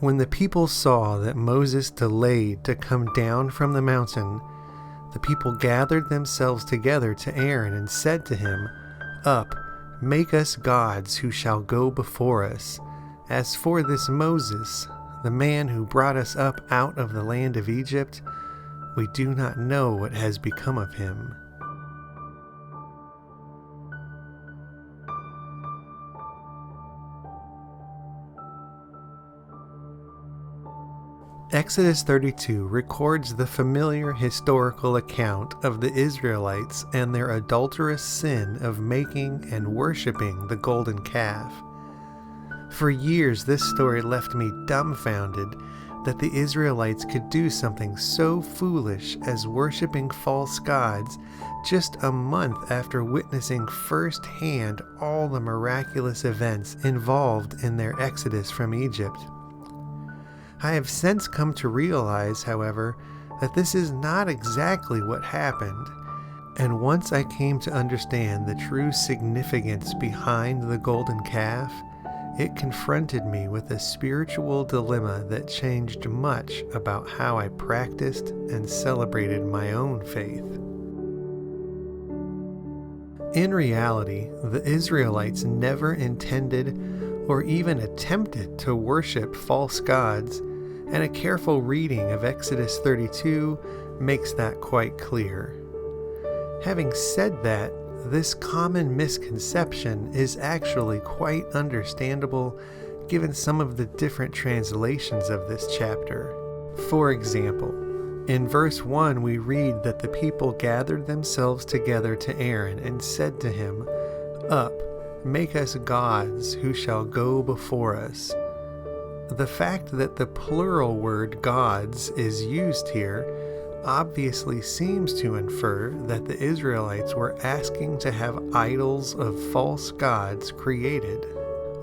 When the people saw that Moses delayed to come down from the mountain, the people gathered themselves together to Aaron and said to him, "Up, make us gods who shall go before us. As for this Moses, the man who brought us up out of the land of Egypt, we do not know what has become of him." Exodus 32 records the familiar historical account of the Israelites and their adulterous sin of making and worshiping the golden calf. For years, this story left me dumbfounded that the Israelites could do something so foolish as worshiping false gods just a month after witnessing firsthand all the miraculous events involved in their exodus from Egypt. I have since come to realize, however, that this is not exactly what happened, and once I came to understand the true significance behind the golden calf, it confronted me with a spiritual dilemma that changed much about how I practiced and celebrated my own faith. In reality, the Israelites never intended or even attempted to worship false gods, and a careful reading of Exodus 32 makes that quite clear. Having said that, this common misconception is actually quite understandable given some of the different translations of this chapter. For example, in verse 1 we read that the people gathered themselves together to Aaron and said to him, "Up, make us gods who shall go before us." The fact that the plural word gods is used here obviously seems to infer that the Israelites were asking to have idols of false gods created.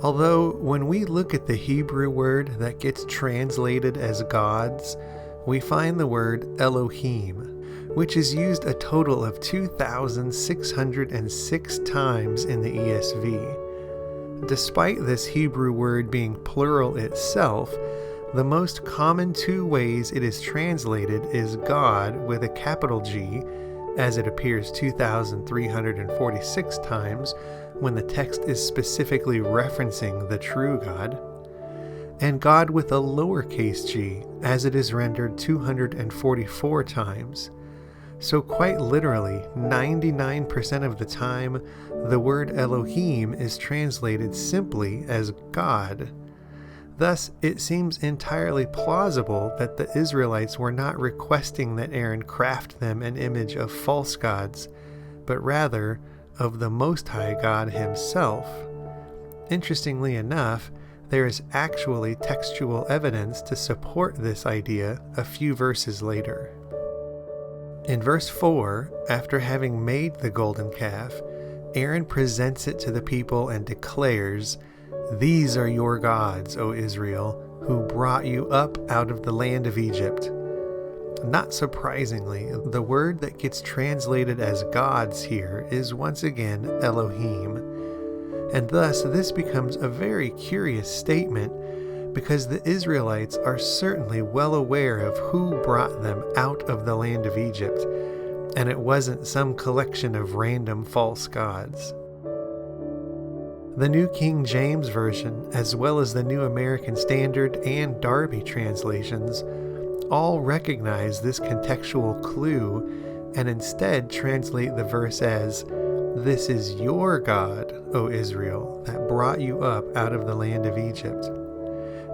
Although when we look at the Hebrew word that gets translated as gods, we find the word Elohim, which is used a total of 2,606 times in the ESV. Despite this Hebrew word being plural itself, the most common two ways it is translated is God with a capital G, as it appears 2,346 times when the text is specifically referencing the true God, and God with a lowercase g, as it is rendered 244 times. So quite literally, 99% of the time, the word Elohim is translated simply as God. Thus, it seems entirely plausible that the Israelites were not requesting that Aaron craft them an image of false gods, but rather of the Most High God himself. Interestingly enough, there is actually textual evidence to support this idea a few verses later. In verse 4, after having made the golden calf, Aaron presents it to the people and declares, "These are your gods, O Israel, who brought you up out of the land of Egypt." Not surprisingly, the word that gets translated as gods here is once again Elohim. And thus this becomes a very curious statement, because the Israelites are certainly well aware of who brought them out of the land of Egypt, and it wasn't some collection of random false gods. The New King James Version, as well as the New American Standard and Darby translations, all recognize this contextual clue and instead translate the verse as, "This is your God, O Israel, that brought you up out of the land of Egypt."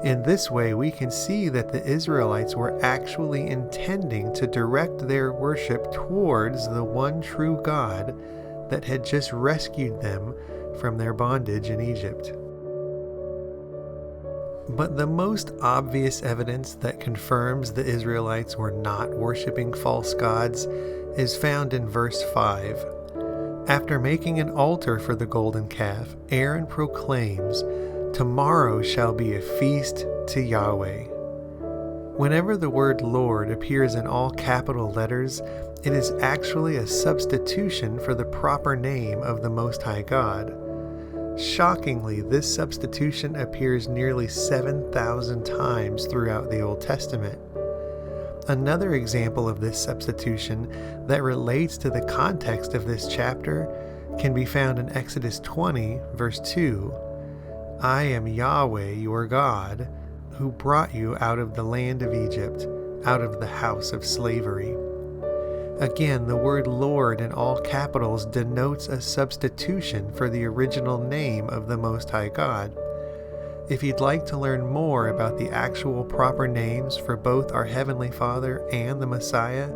In this way, we can see that the Israelites were actually intending to direct their worship towards the one true God that had just rescued them from their bondage in Egypt. But the most obvious evidence that confirms the Israelites were not worshiping false gods is found in verse 5. After making an altar for the golden calf, Aaron proclaims, "Tomorrow shall be a feast to Yahweh." Whenever the word Lord appears in all capital letters, it is actually a substitution for the proper name of the Most High God. Shockingly, this substitution appears nearly 7,000 times throughout the Old Testament. Another example of this substitution that relates to the context of this chapter can be found in Exodus 20, verse 2. I am Yahweh your God, who brought you out of the land of Egypt, out of the house of slavery. Again, the word Lord in all capitals denotes a substitution for the original name of the Most High God. If you'd like to learn more about the actual proper names for both our Heavenly Father and the Messiah,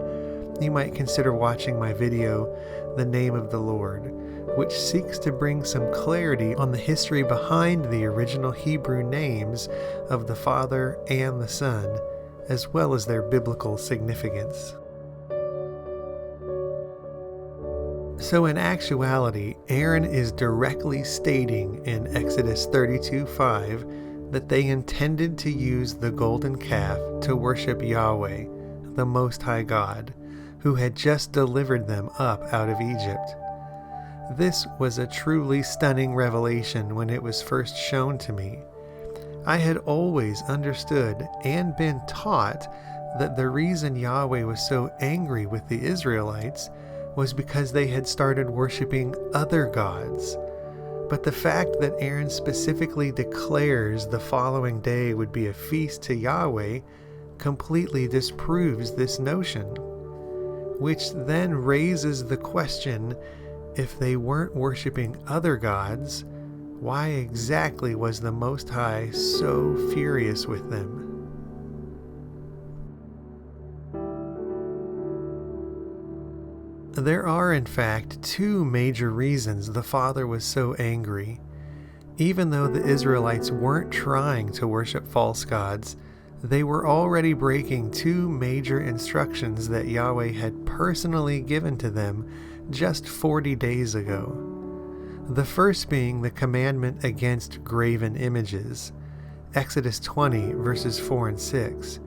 you might consider watching my video, The Name of the Lord, which seeks to bring some clarity on the history behind the original Hebrew names of the Father and the Son, as well as their biblical significance. So in actuality, Aaron is directly stating in Exodus 32:5 that they intended to use the golden calf to worship Yahweh, the Most High God, who had just delivered them up out of Egypt. This was a truly stunning revelation when it was first shown to me. I had always understood and been taught that the reason Yahweh was so angry with the Israelites was because they had started worshiping other gods. But the fact that Aaron specifically declares the following day would be a feast to Yahweh completely disproves this notion, which then raises the question, if they weren't worshiping other gods, why exactly was the Most High so furious with them? There are, in fact, two major reasons the Father was so angry. Even though the Israelites weren't trying to worship false gods, they were already breaking two major instructions that Yahweh had personally given to them just 40 days ago. The first being the commandment against graven images. Exodus 20, verses 4 and 6.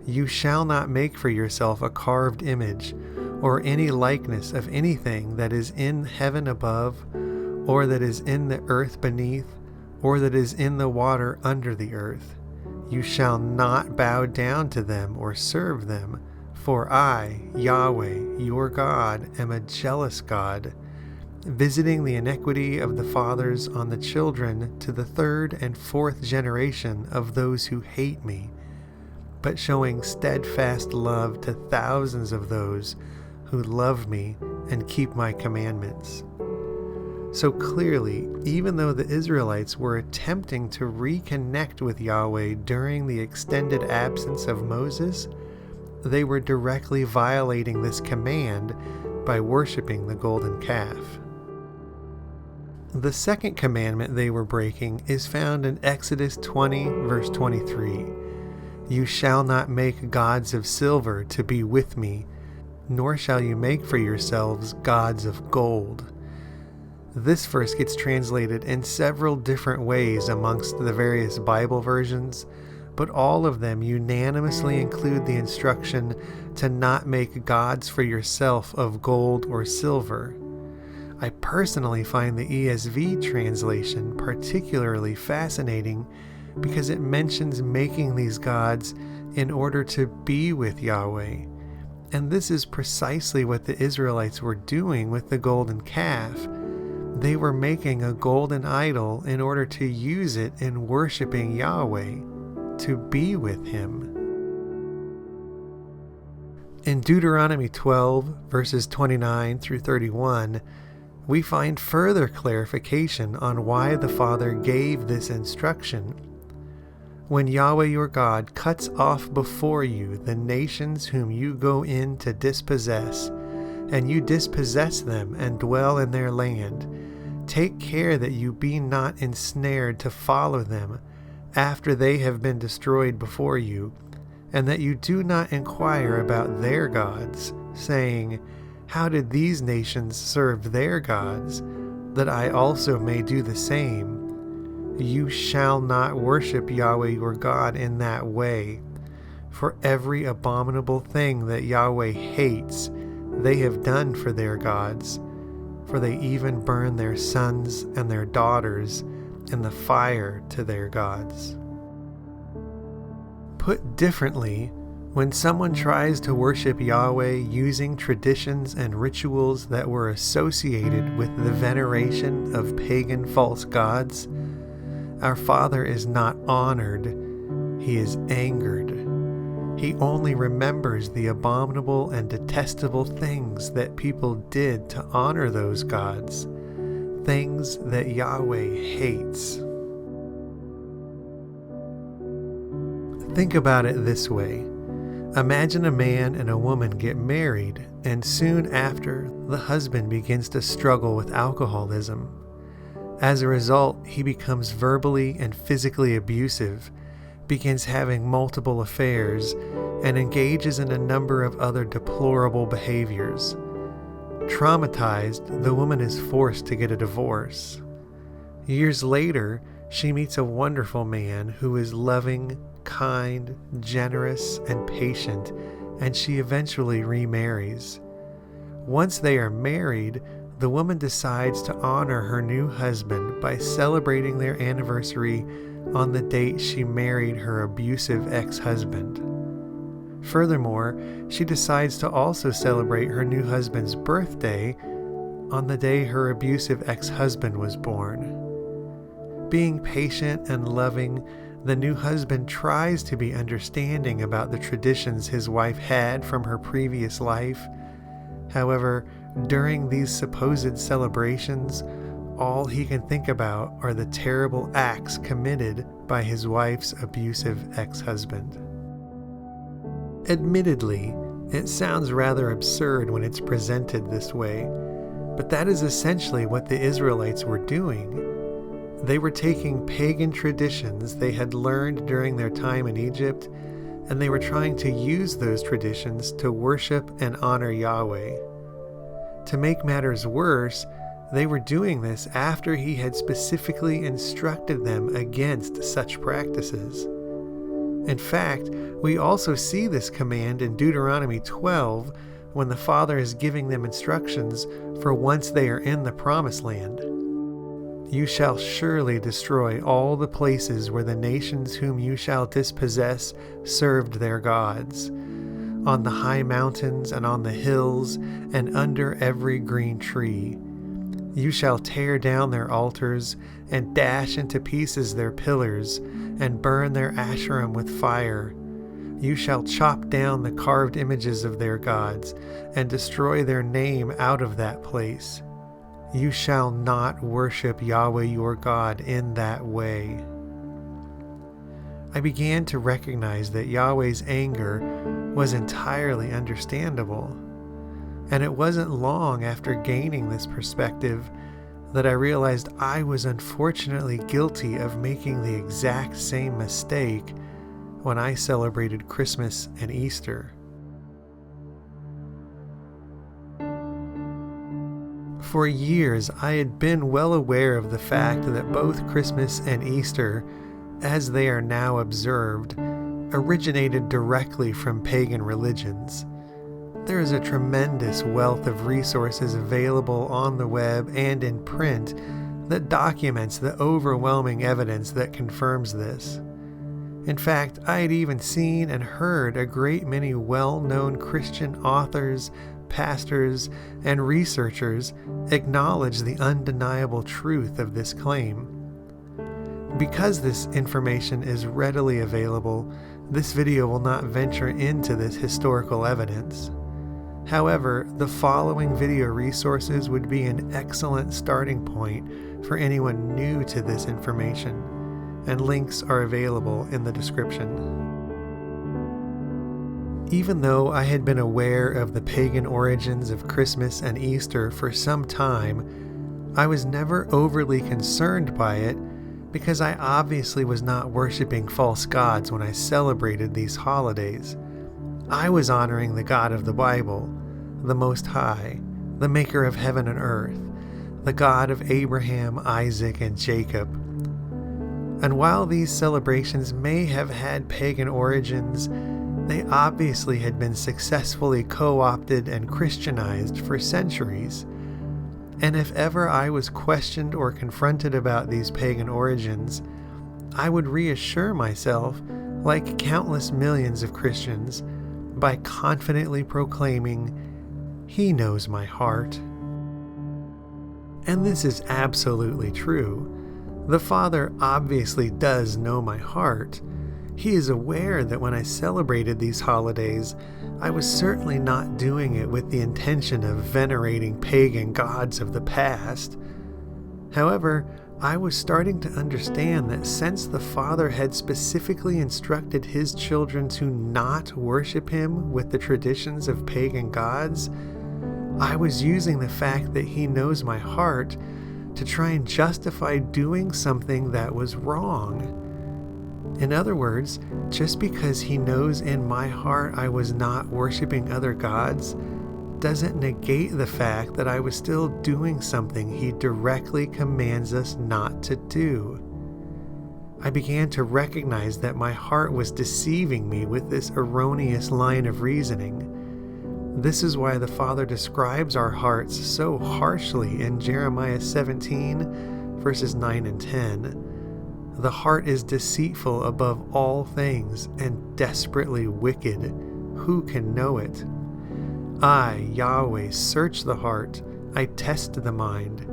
You shall not make for yourself a carved image, or any likeness of anything that is in heaven above, or that is in the earth beneath, or that is in the water under the earth. You shall not bow down to them or serve them, for I, Yahweh, your God, am a jealous God, visiting the iniquity of the fathers on the children to the third and fourth generation of those who hate me, but showing steadfast love to thousands of those who love me and keep my commandments. So clearly, even though the Israelites were attempting to reconnect with Yahweh during the extended absence of Moses, they were directly violating this command by worshiping the golden calf. The second commandment they were breaking is found in Exodus 20, verse 23. You shall not make gods of silver to be with me, nor shall you make for yourselves gods of gold. This verse gets translated in several different ways amongst the various Bible versions, but all of them unanimously include the instruction to not make gods for yourself of gold or silver. I personally find the ESV translation particularly fascinating because it mentions making these gods in order to be with Yahweh. And this is precisely what the Israelites were doing with the golden calf. They were making a golden idol in order to use it in worshiping Yahweh, to be with Him. In Deuteronomy 12, verses 29 through 31, we find further clarification on why the Father gave this instruction. When Yahweh your God cuts off before you the nations whom you go in to dispossess, and you dispossess them and dwell in their land, take care that you be not ensnared to follow them after they have been destroyed before you, and that you do not inquire about their gods, saying, how did these nations serve their gods, that I also may do the same? You shall not worship Yahweh your God in that way, for every abominable thing that Yahweh hates, they have done for their gods, for they even burn their sons and their daughters in the fire to their gods. Put differently, when someone tries to worship Yahweh using traditions and rituals that were associated with the veneration of pagan false gods, our Father is not honored, he is angered. He only remembers the abominable and detestable things that people did to honor those gods, things that Yahweh hates. Think about it this way. Imagine a man and a woman get married, and soon after, the husband begins to struggle with alcoholism. As a result, he becomes verbally and physically abusive, begins having multiple affairs, and engages in a number of other deplorable behaviors. Traumatized, the woman is forced to get a divorce. Years later, she meets a wonderful man who is loving, kind, generous, and patient, and she eventually remarries. Once they are married, the woman decides to honor her new husband by celebrating their anniversary on the date she married her abusive ex-husband. Furthermore, she decides to also celebrate her new husband's birthday on the day her abusive ex-husband was born. Being patient and loving, the new husband tries to be understanding about the traditions his wife had from her previous life. However, during these supposed celebrations, all he can think about are the terrible acts committed by his wife's abusive ex-husband. Admittedly, it sounds rather absurd when it's presented this way, but that is essentially what the Israelites were doing. They were taking pagan traditions they had learned during their time in Egypt, and they were trying to use those traditions to worship and honor Yahweh. To make matters worse, they were doing this after he had specifically instructed them against such practices. In fact, we also see this command in Deuteronomy 12 when the Father is giving them instructions for once they are in the Promised Land. You shall surely destroy all the places where the nations whom you shall dispossess served their gods, on the high mountains and on the hills and under every green tree. You shall tear down their altars and dash into pieces their pillars and burn their Asherim with fire. You shall chop down the carved images of their gods and destroy their name out of that place. You shall not worship Yahweh your God in that way. I began to recognize that Yahweh's anger was entirely understandable, and it wasn't long after gaining this perspective that I realized I was unfortunately guilty of making the exact same mistake when I celebrated Christmas and Easter. For years, I had been well aware of the fact that both Christmas and Easter, as they are now observed, originated directly from pagan religions. There is a tremendous wealth of resources available on the web and in print that documents the overwhelming evidence that confirms this. In fact, I had even seen and heard a great many well-known Christian authors, pastors, and researchers acknowledge the undeniable truth of this claim. Because this information is readily available, this video will not venture into this historical evidence. However, the following video resources would be an excellent starting point for anyone new to this information, and links are available in the description. Even though I had been aware of the pagan origins of Christmas and Easter for some time, I was never overly concerned by it because I obviously was not worshiping false gods when I celebrated these holidays. I was honoring the God of the Bible, the Most High, the Maker of heaven and earth, the God of Abraham, Isaac, and Jacob. And while these celebrations may have had pagan origins, they obviously had been successfully co-opted and Christianized for centuries. And if ever I was questioned or confronted about these pagan origins, I would reassure myself, like countless millions of Christians, by confidently proclaiming, "He knows my heart." And this is absolutely true. The Father obviously does know my heart. He is aware that when I celebrated these holidays, I was certainly not doing it with the intention of venerating pagan gods of the past. However, I was starting to understand that since the Father had specifically instructed his children to not worship him with the traditions of pagan gods, I was using the fact that he knows my heart to try and justify doing something that was wrong. In other words, just because he knows in my heart I was not worshiping other gods doesn't negate the fact that I was still doing something he directly commands us not to do. I began to recognize that my heart was deceiving me with this erroneous line of reasoning. This is why the Father describes our hearts so harshly in Jeremiah 17, verses 9 and 10. The heart is deceitful above all things and desperately wicked. Who can know it? I, Yahweh, search the heart. I test the mind,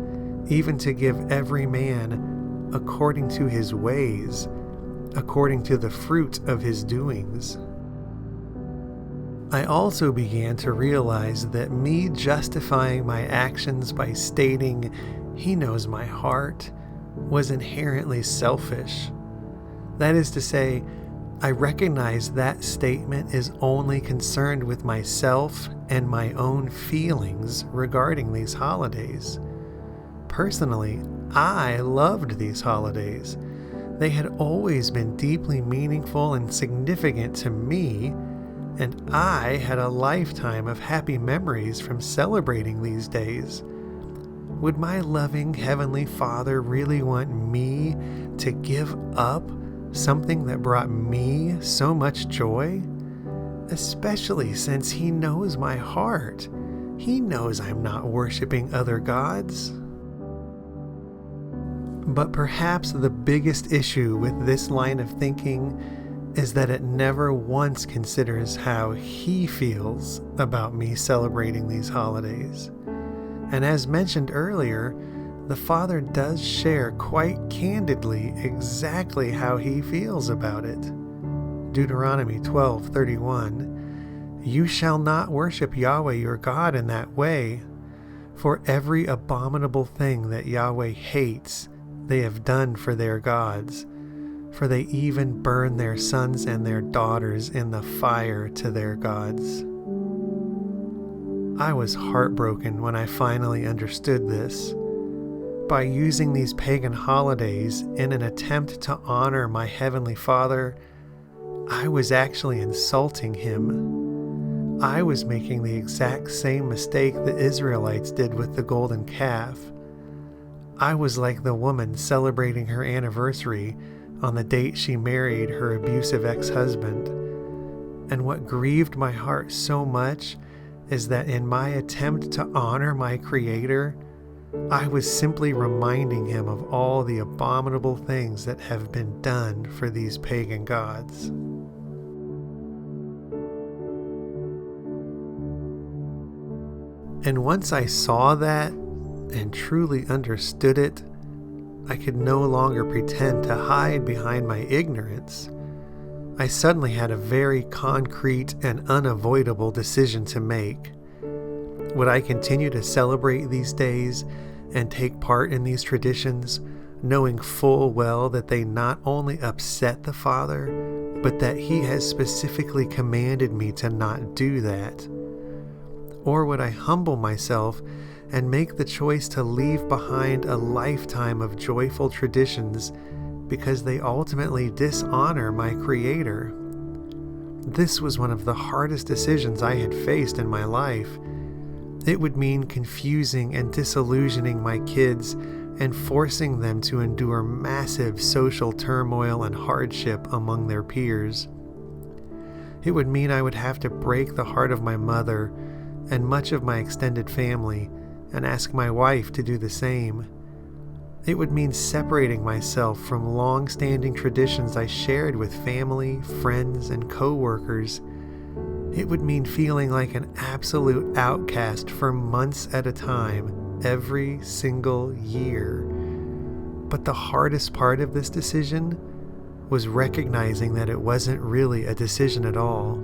even to give every man according to his ways, according to the fruit of his doings. I also began to realize that me justifying my actions by stating, "He knows my heart," was inherently selfish. That is to say, I recognize that statement is only concerned with myself and my own feelings regarding these holidays. Personally, I loved these holidays. They had always been deeply meaningful and significant to me, and I had a lifetime of happy memories from celebrating these days. Would my loving Heavenly Father really want me to give up something that brought me so much joy? Especially since He knows my heart. He knows I'm not worshiping other gods. But perhaps the biggest issue with this line of thinking is that it never once considers how He feels about me celebrating these holidays. And as mentioned earlier, the Father does share quite candidly exactly how He feels about it. Deuteronomy 12:31, "You shall not worship Yahweh your God in that way, for every abominable thing that Yahweh hates they have done for their gods, for they even burn their sons and their daughters in the fire to their gods." I was heartbroken when I finally understood this. By using these pagan holidays in an attempt to honor my Heavenly Father, I was actually insulting Him. I was making the exact same mistake the Israelites did with the golden calf. I was like the woman celebrating her anniversary on the date she married her abusive ex-husband. And what grieved my heart so much is that in my attempt to honor my Creator, I was simply reminding Him of all the abominable things that have been done for these pagan gods. And once I saw that and truly understood it, I could no longer pretend to hide behind my ignorance. I suddenly had a very concrete and unavoidable decision to make. Would I continue to celebrate these days and take part in these traditions, knowing full well that they not only upset the Father, but that He has specifically commanded me to not do that? Or would I humble myself and make the choice to leave behind a lifetime of joyful traditions because they ultimately dishonor my Creator? This was one of the hardest decisions I had faced in my life. It would mean confusing and disillusioning my kids and forcing them to endure massive social turmoil and hardship among their peers. It would mean I would have to break the heart of my mother and much of my extended family and ask my wife to do the same. It would mean separating myself from long-standing traditions I shared with family, friends, and co-workers. It would mean feeling like an absolute outcast for months at a time, every single year. But the hardest part of this decision was recognizing that it wasn't really a decision at all.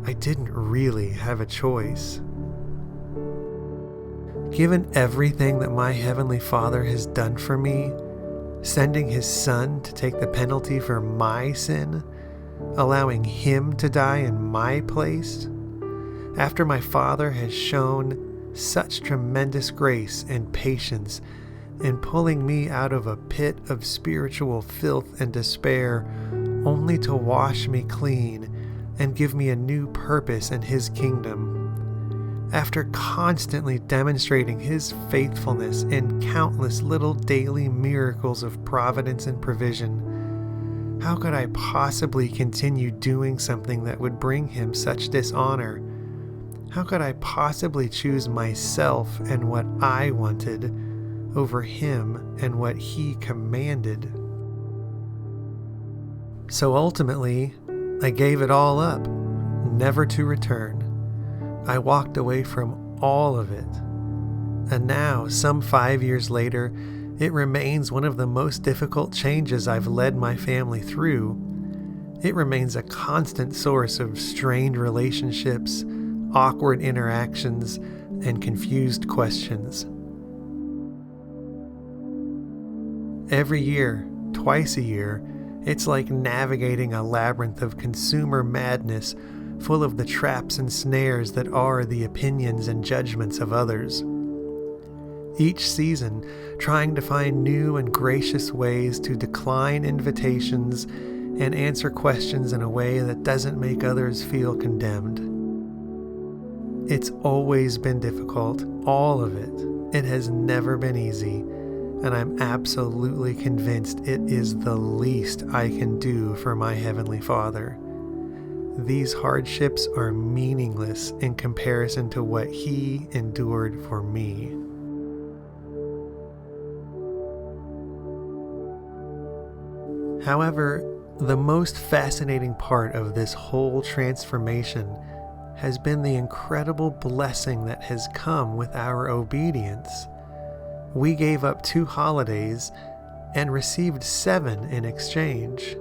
I didn't really have a choice. Given everything that my Heavenly Father has done for me, sending His Son to take the penalty for my sin, allowing Him to die in my place, after my Father has shown such tremendous grace and patience in pulling me out of a pit of spiritual filth and despair, only to wash me clean and give me a new purpose in His kingdom. After constantly demonstrating His faithfulness in countless little daily miracles of providence and provision, how could I possibly continue doing something that would bring Him such dishonor? How could I possibly choose myself and what I wanted over Him and what He commanded? So ultimately, I gave it all up, never to return. I walked away from all of it. And now, some 5 years later, it remains one of the most difficult changes I've led my family through. It remains a constant source of strained relationships, awkward interactions, and confused questions. Every year, twice a year, it's like navigating a labyrinth of consumer madness full of the traps and snares that are the opinions and judgments of others. Each season, trying to find new and gracious ways to decline invitations and answer questions in a way that doesn't make others feel condemned. It's always been difficult, all of it. It has never been easy, and I'm absolutely convinced it is the least I can do for my Heavenly Father. These hardships are meaningless in comparison to what He endured for me. However, the most fascinating part of this whole transformation has been the incredible blessing that has come with our obedience. We gave up 2 holidays and received 7 in exchange.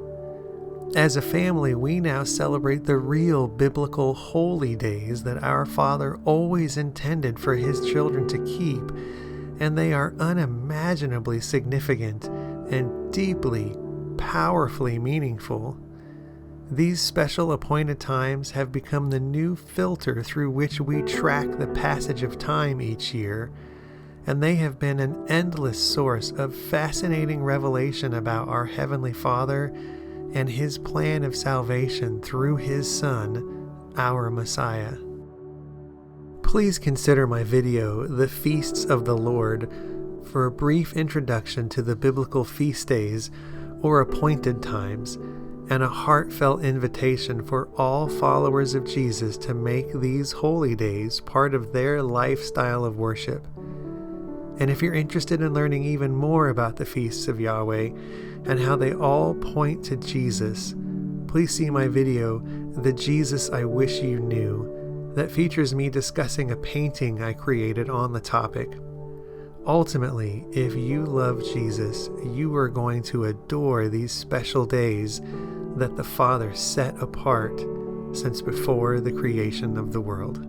As a family, we now celebrate the real biblical holy days that our Father always intended for His children to keep, and they are unimaginably significant and deeply, powerfully meaningful. These special appointed times have become the new filter through which we track the passage of time each year, and they have been an endless source of fascinating revelation about our Heavenly Father and His plan of salvation through His Son, our Messiah. Please consider my video, The Feasts of the Lord, for a brief introduction to the biblical feast days or appointed times, and a heartfelt invitation for all followers of Jesus to make these holy days part of their lifestyle of worship. And if you're interested in learning even more about the feasts of Yahweh and how they all point to Jesus, please see my video, The Jesus I Wish You Knew, that features me discussing a painting I created on the topic. Ultimately, if you love Jesus, you are going to adore these special days that the Father set apart since before the creation of the world.